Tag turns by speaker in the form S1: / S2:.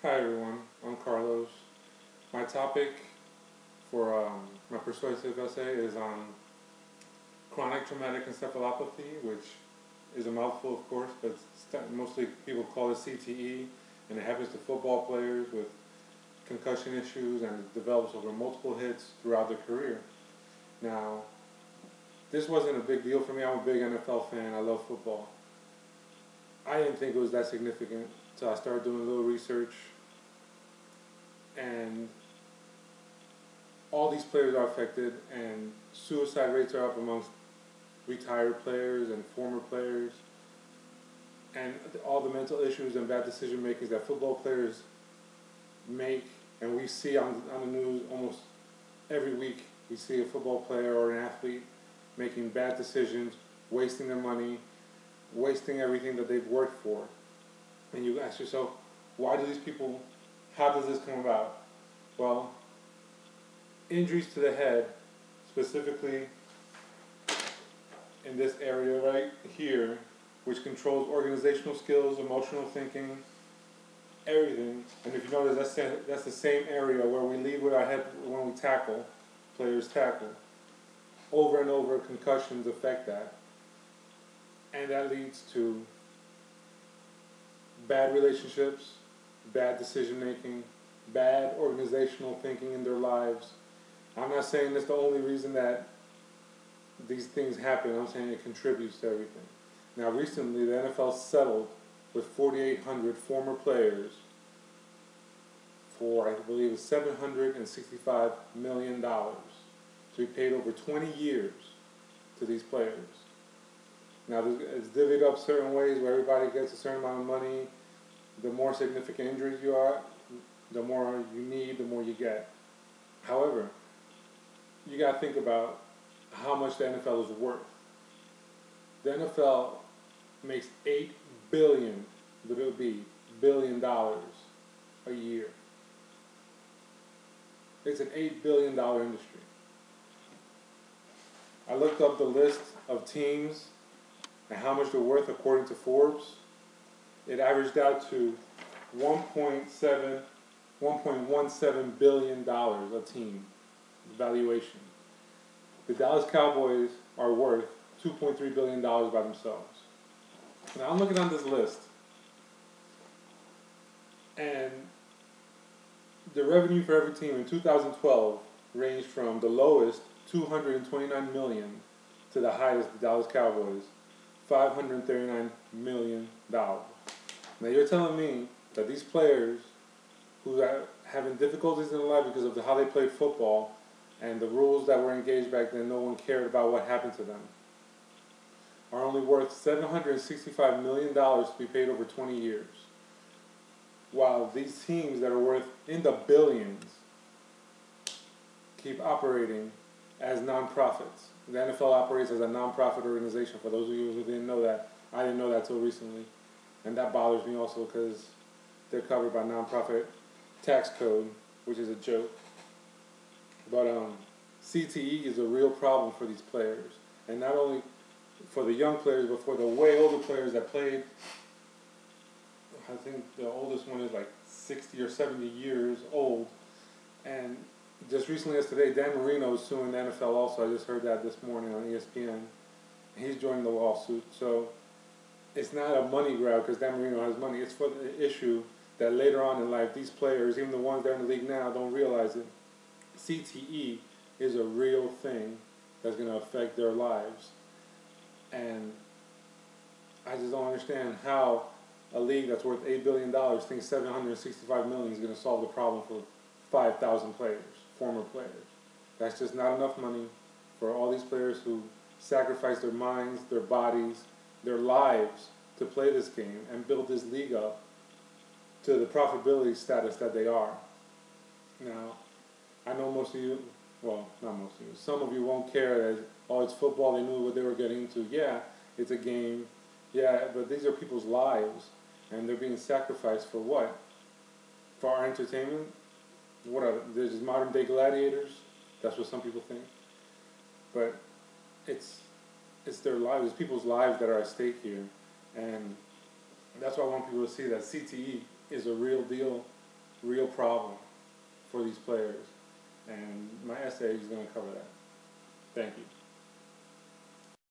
S1: Hi everyone, I'm Carlos. My topic for my persuasive essay is on chronic traumatic encephalopathy, which is a mouthful, of course, but mostly people call it CTE, and it happens to football players with concussion issues, and it develops over multiple hits throughout their career. Now, this wasn't a big deal for me. I'm a big NFL fan. I love football. I didn't think it was that significant, so I started doing a little research, and all these players are affected, and suicide rates are up amongst retired players and former players, and all the mental issues and bad decision makings that football players make, and we see on the news almost every week. We see a football player or an athlete making bad decisions, wasting their money, wasting everything that they've worked for. And you ask yourself, why do these people, how does this come about? Well, injuries to the head, specifically in this area right here, which controls organizational skills, emotional thinking, everything. And if you notice, that's the same area where we lead with our head when we tackle, players tackle. Over and over, concussions affect that. And that leads to bad relationships, bad decision making, bad organizational thinking in their lives. I'm not saying that's the only reason that these things happen. I'm saying it contributes to everything. Now, recently, the NFL settled with 4,800 former players for, I believe, $765 million to be paid over 20 years to these players. Now, it's divvied up certain ways where everybody gets a certain amount of money. The more significant injuries you are, the more you need, the more you get. However, you got to think about how much the NFL is worth. The NFL makes $8 billion a year. It's an $8 billion industry. I looked up the list of teams and how much they're worth according to Forbes. It averaged out to $1.17 billion a team valuation. The Dallas Cowboys are worth $2.3 billion by themselves. Now I'm looking on this list, and the revenue for every team in 2012 ranged from the lowest, $229 million, to the highest, the Dallas Cowboys, $539 million. Now you're telling me that these players who are having difficulties in their life because of how they played football and the rules that were engaged back then, no one cared about what happened to them, are only worth $765 million to be paid over 20 years. While these teams that are worth in the billions keep operating as non-profits. The NFL operates as a non-profit organization. For those of you who didn't know that, I didn't know that till recently. And that bothers me also because they're covered by non-profit tax code, which is a joke. But CTE is a real problem for these players. And not only for the young players, but for the way older players that played. I think the oldest one is like 60 or 70 years old. And just recently as today, Dan Marino is suing the NFL also. I just heard that this morning on ESPN. He's joining the lawsuit. So it's not a money grab because Dan Marino has money. It's for the issue that later on in life, these players, even the ones that are in the league now, don't realize it. CTE is a real thing that's going to affect their lives. And I just don't understand how a league that's worth $8 billion thinks $765 million is going to solve the problem for 5,000 players, former players. That's just not enough money for all these players who sacrifice their minds, their bodies, their lives to play this game and build this league up to the profitability status that they are. Now, I know most of you, well, not most of you, some of you won't care that, oh, it's football, they knew what they were getting into. Yeah, it's a game. Yeah, but these are people's lives, and they're being sacrificed for what? For our entertainment? What are they? They're just modern day gladiators? That's what some people think. But it's their lives, it's people's lives that are at stake here. And that's why I want people to see that CTE is a real deal. real problem for these players. And my essay is going to cover that. Thank you.